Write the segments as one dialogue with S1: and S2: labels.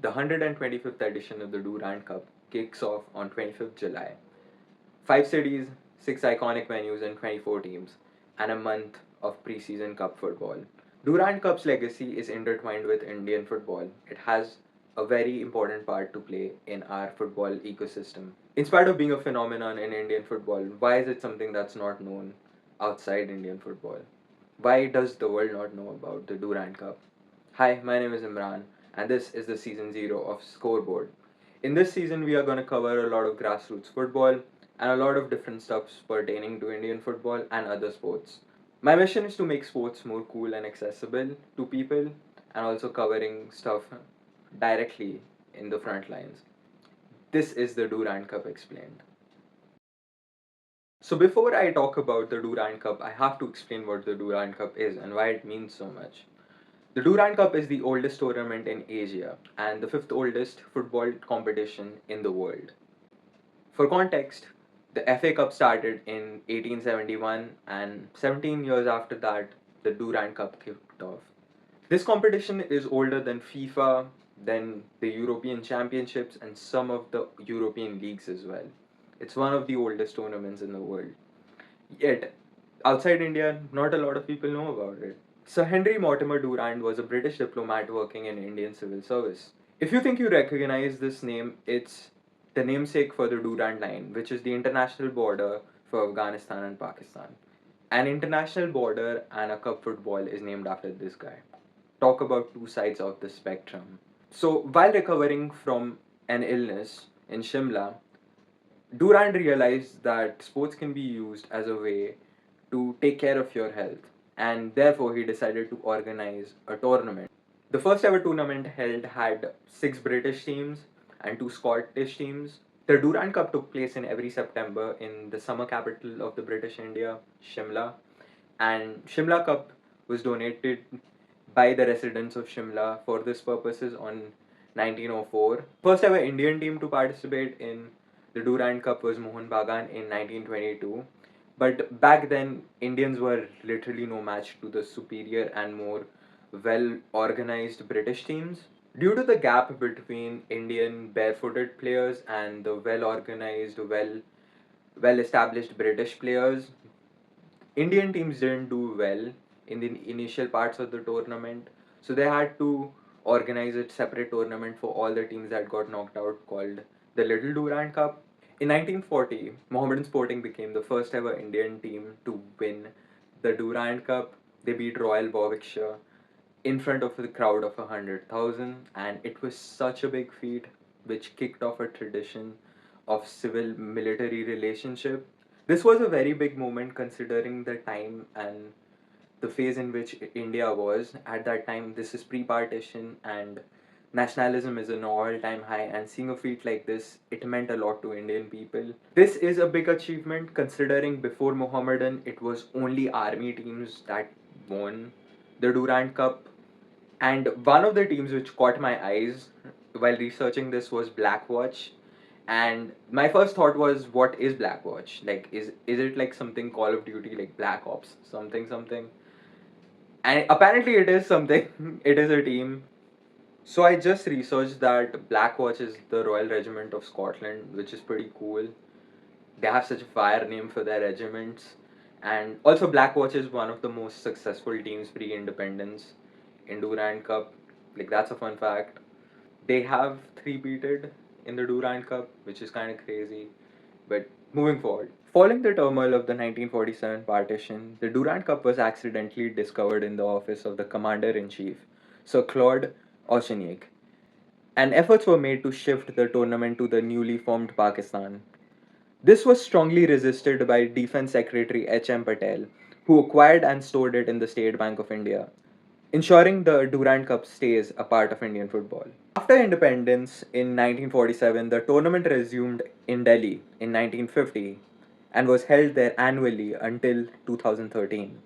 S1: The 125th edition of the Durand Cup kicks off on 25th July. 5 cities, 6 iconic venues, and 24 teams, and a month of preseason cup football. Durand Cup's legacy is intertwined with Indian football. It has a very important part to play in our football ecosystem. In spite of being a phenomenon in Indian football, why is it something that's not known outside Indian football? Why does the world not know about the Durand Cup? Hi, my name is Imran, and this is the season 0 of Scoreboard. In this season, we are going to cover a lot of grassroots football and a lot of different stuff pertaining to Indian football and other sports. My mission is to make sports more cool and accessible to people and also covering stuff directly in the front lines. This is the Durand Cup explained. So before I talk about the Durand Cup, I have to explain what the Durand Cup is and why it means so much. The Durand Cup is the oldest tournament in Asia and the fifth oldest football competition in the world. For context, the FA Cup started in 1871 and 17 years after that, the Durand Cup kicked off. This competition is older than FIFA, than the European Championships, and some of the European leagues as well. It's one of the oldest tournaments in the world. Yet, outside India, not a lot of people know about it. Sir Henry Mortimer Durand was a British diplomat working in Indian civil service. If you think you recognize this name, it's the namesake for the Durand Line, which is the international border for Afghanistan and Pakistan. An international border and a cup football is named after this guy. Talk about two sides of the spectrum. So, while recovering from an illness in Shimla, Durand realized that sports can be used as a way to take care of your health, and therefore he decided to organize a tournament. The first ever tournament held had 6 British teams and 2 Scottish teams. The Durand Cup took place in every September in the summer capital of the British India, Shimla, and Shimla Cup was donated by the residents of Shimla for this purposes on 1904. First ever Indian team to participate in the Durand Cup was Mohun Bagan in 1922. But back then, Indians were literally no match to the superior and more well organized British teams. Due to the gap between Indian barefooted players and the well organized, well established British players, Indian teams didn't do well in the initial parts of the tournament, so they had to organize a separate tournament for all the teams that got knocked out called the Little Durand Cup. In 1940, Mohammedan Sporting became the first ever Indian team to win the Durand Cup. They beat Royal Warwickshire in front of a crowd of 100,000, and it was such a big feat which kicked off a tradition of civil military relationship. This was a very big moment considering the time and the phase in which India was. At that time, this is pre partition and nationalism is an all time high, and seeing a feat like this, it meant a lot to Indian people. This is a big achievement considering before Mohammedan, it was only army teams that won the Durand Cup. And one of the teams which caught my eyes while researching this was Blackwatch. And my first thought was, what is Blackwatch? Like, is it like something Call of Duty, like Black Ops, something something? And apparently, it is something. It is a team. So I just researched that Blackwatch is the Royal Regiment of Scotland, which is pretty cool. They have such a fire name for their regiments. And also, Blackwatch is one of the most successful teams pre independence in Durand Cup. Like, that's a fun fact. They have three-peated in the Durand Cup, which is kind of crazy. But moving forward. Following the turmoil of the 1947 partition, the Durand Cup was accidentally discovered in the office of the Commander in Chief, Sir Claude Auchinleck, and efforts were made to shift the tournament to the newly formed Pakistan. This was strongly resisted by Defense Secretary H.M. Patel, who acquired and stored it in the State Bank of India, ensuring the Durand Cup stays a part of Indian football. After independence in 1947, the tournament resumed in Delhi in 1950 and was held there annually until 2013.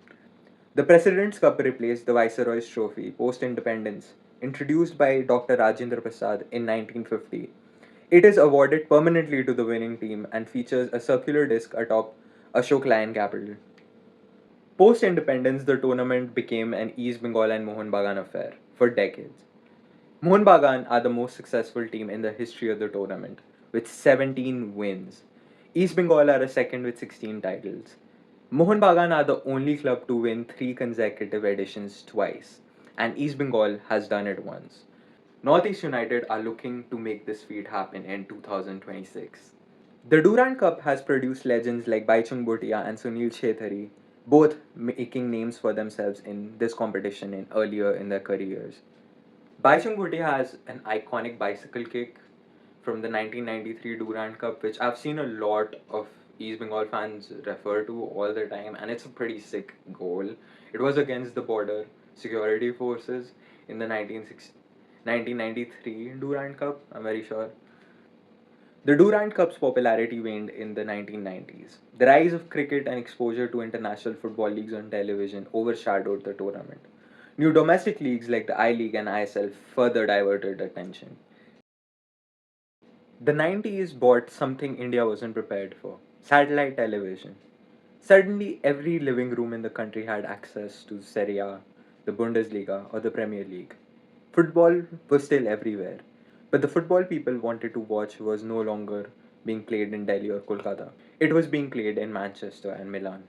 S1: The President's Cup replaced the Viceroy's Trophy post independence, introduced by Dr. Rajendra Prasad in 1950. It is awarded permanently to the winning team and features a circular disc atop Ashok Lion capital. Post independence, the tournament became an East Bengal and Mohun Bagan affair for decades. Mohun Bagan are the most successful team in the history of the tournament, with 17 wins. East Bengal are a second with 16 titles. Mohun Bagan are the only club to win three consecutive editions twice, and East Bengal has done it once. Northeast United are looking to make this feat happen in 2026. The Durand Cup has produced legends like Baichung Bhutia and Sunil Chhetari, both making names for themselves in this competition in earlier in their careers. Baichung Bhutia has an iconic bicycle kick from the 1993 Durand Cup, which I've seen a lot of East Bengal fans refer to all the time, and it's a pretty sick goal. It was against the border security forces in the 1993 Durand Cup, I'm very sure. The Durand Cup's popularity waned in the 1990s. The rise of cricket and exposure to international football leagues on television overshadowed the tournament. New domestic leagues like the I League and ISL further diverted attention. The 90s brought something India wasn't prepared for: satellite television. Suddenly, every living room in the country had access to Serie A, the Bundesliga, or the Premier League. Football was still everywhere, but the football people wanted to watch was no longer being played in Delhi or Kolkata. It was being played in Manchester and Milan.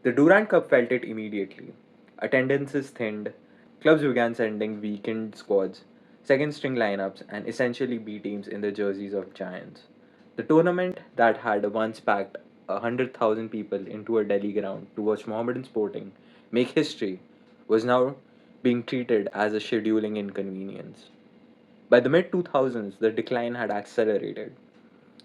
S1: The Durand Cup felt it immediately. Attendances thinned, clubs began sending weekend squads, second string lineups, and essentially B teams in the jerseys of giants. The tournament that had once packed 100,000 people into a Delhi ground to watch Mohammedan Sporting make history was now being treated as a scheduling inconvenience. By the mid 2000s, the decline had accelerated.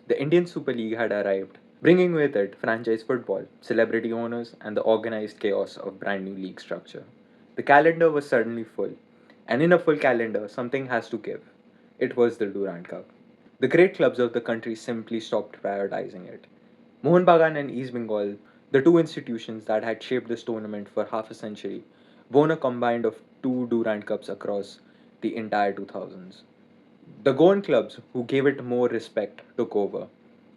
S1: The Indian Super League had arrived, bringing with it franchise football, celebrity owners, and the organized chaos of brand new league structure. The calendar was suddenly full, and in a full calendar, something has to give. It was the Durand Cup. The great clubs of the country simply stopped prioritizing it. Mohun Bagan and East Bengal, the two institutions that had shaped this tournament for half a century, won a combined of two Durand Cups across the entire 2000s. The Goan clubs, who gave it more respect, took over.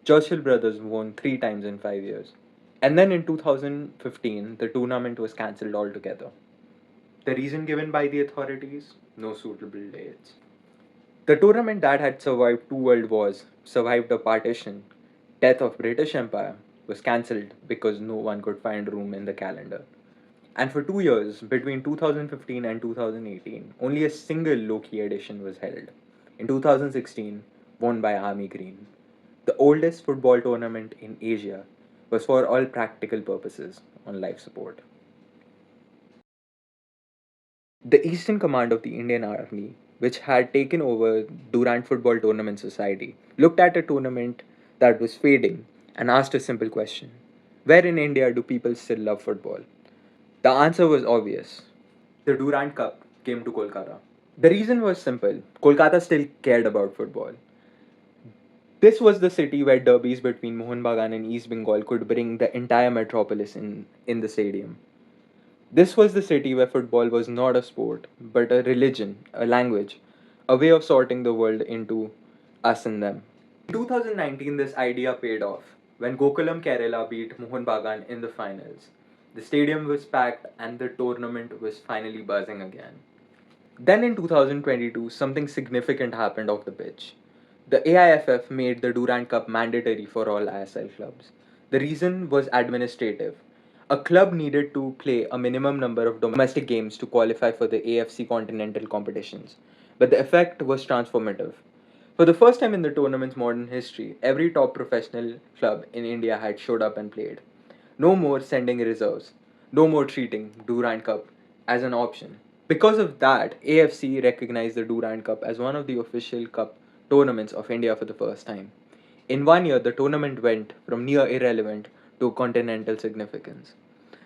S1: Churchill brothers won three times in 5 years. And then in 2015, the tournament was cancelled altogether. The reason given by the authorities? No suitable dates. The tournament that had survived two world wars, survived a partition, death of British Empire, was cancelled because no one could find room in the calendar. And for 2 years, between 2015 and 2018, only a single low-key edition was held. In 2016, won by Army Green. The oldest football tournament in Asia was for all practical purposes on life support. The Eastern Command of the Indian Army, which had taken over Durand Football Tournament Society, looked at a tournament that was fading and asked a simple question: where in India do people still love football? The answer was obvious. The Durand Cup came to Kolkata. The reason was simple: Kolkata still cared about football. This was the city where derbies between Mohun Bagan and East Bengal could bring the entire metropolis in the stadium. This was the city where football was not a sport, but a religion, a language, a way of sorting the world into us and them. In 2019, this idea paid off when Gokulam Kerala beat Mohun Bagan in the finals. The stadium was packed and the tournament was finally buzzing again. Then in 2022, something significant happened off the pitch. The AIFF made the Durand Cup mandatory for all ISL clubs. The reason was administrative. A club needed to play a minimum number of domestic games to qualify for the AFC continental competitions, but the effect was transformative. For the first time in the tournament's modern history, every top professional club in India had showed up and played. No more sending reserves. No more treating Durand Cup as an option. Because of that, AFC recognized the Durand Cup as one of the official cup tournaments of India for the first time. In 1 year, the tournament went from near irrelevant to continental significance.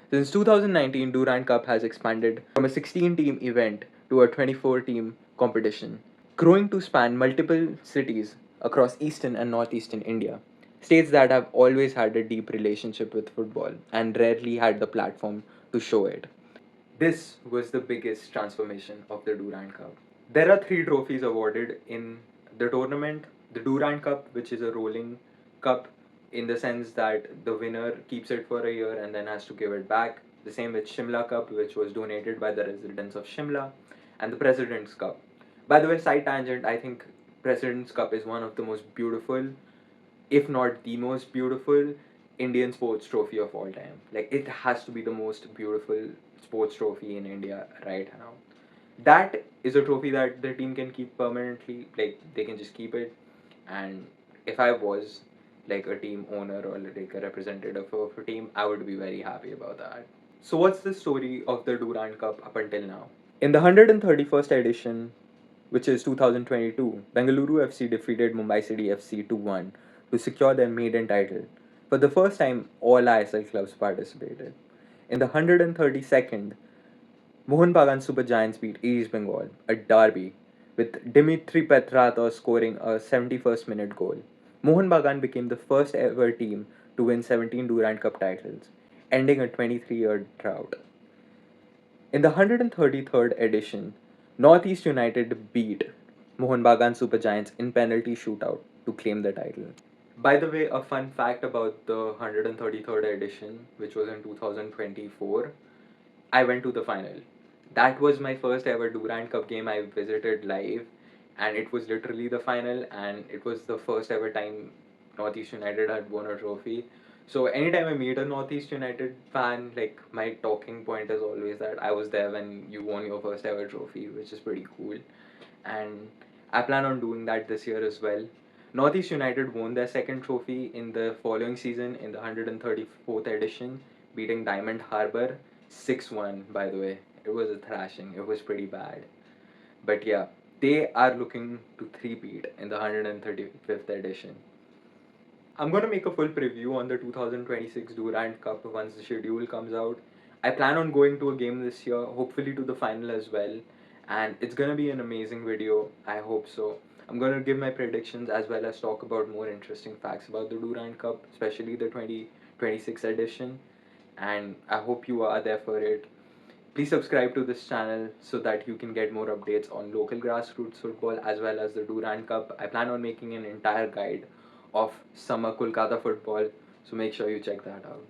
S1: Since 2019, Durand Cup has expanded from a 16 team event to a 24 team competition, growing to span multiple cities across eastern and northeastern India, states that have always had a deep relationship with football and rarely had the platform to show it. This was the biggest transformation of the Durand Cup. There are three trophies awarded in the tournament: the Durand Cup, which is a rolling cup in the sense that the winner keeps it for a year and then has to give it back. The same with Shimla Cup, which was donated by the residents of Shimla, and the President's Cup. By the way, side tangent, I think President's Cup is one of the most beautiful, if not the most beautiful, Indian sports trophy of all time. Like, it has to be the most beautiful sports trophy in India right now. That is a trophy that the team can keep permanently. Like, they can just keep it. And if I was like a team owner or like a representative of a team, I would be very happy about that. So, what's the story of the Durand Cup up until now? In the 131st edition, which is 2022, Bengaluru FC defeated Mumbai City FC 2-1 to secure their maiden title. For the first time, all ISL clubs participated. In the 132nd, Mohun Bagan Super Giants beat East Bengal, a derby, with Dimitri Petratos scoring a 71st minute goal. Mohun Bagan became the first ever team to win 17 Durand Cup titles, ending a 23-year drought. In the 133rd edition, Northeast United beat Mohun Bagan Super Giants in penalty shootout to claim the title. By the way, a fun fact about the 133rd edition, which was in 2024, I went to the final. That was my first ever Durand Cup game I visited live, and it was literally the final, and it was the first ever time Northeast United had won a trophy. So anytime I meet a Northeast United fan, like my talking point is always that I was there when you won your first ever trophy, which is pretty cool. And I plan on doing that this year as well. Northeast United won their second trophy in the following season in the 134th edition, beating Diamond Harbour 6-1, by the way. It was a thrashing, it was pretty bad. But yeah, they are looking to three-peat in the 135th edition. I'm going to make a full preview on the 2026 Durand Cup once the schedule comes out. I plan on going to a game this year, hopefully to the final as well. And it's going to be an amazing video. I hope so. I'm going to give my predictions as well as talk about more interesting facts about the Durand Cup, especially the 2026 edition. And I hope you are there for it. Please subscribe to this channel so that you can get more updates on local grassroots football as well as the Durand Cup. I plan on making an entire guide of summer Kolkata football, so make sure you check that out.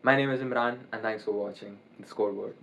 S1: My name is Imran, and thanks for watching the Scoreboard.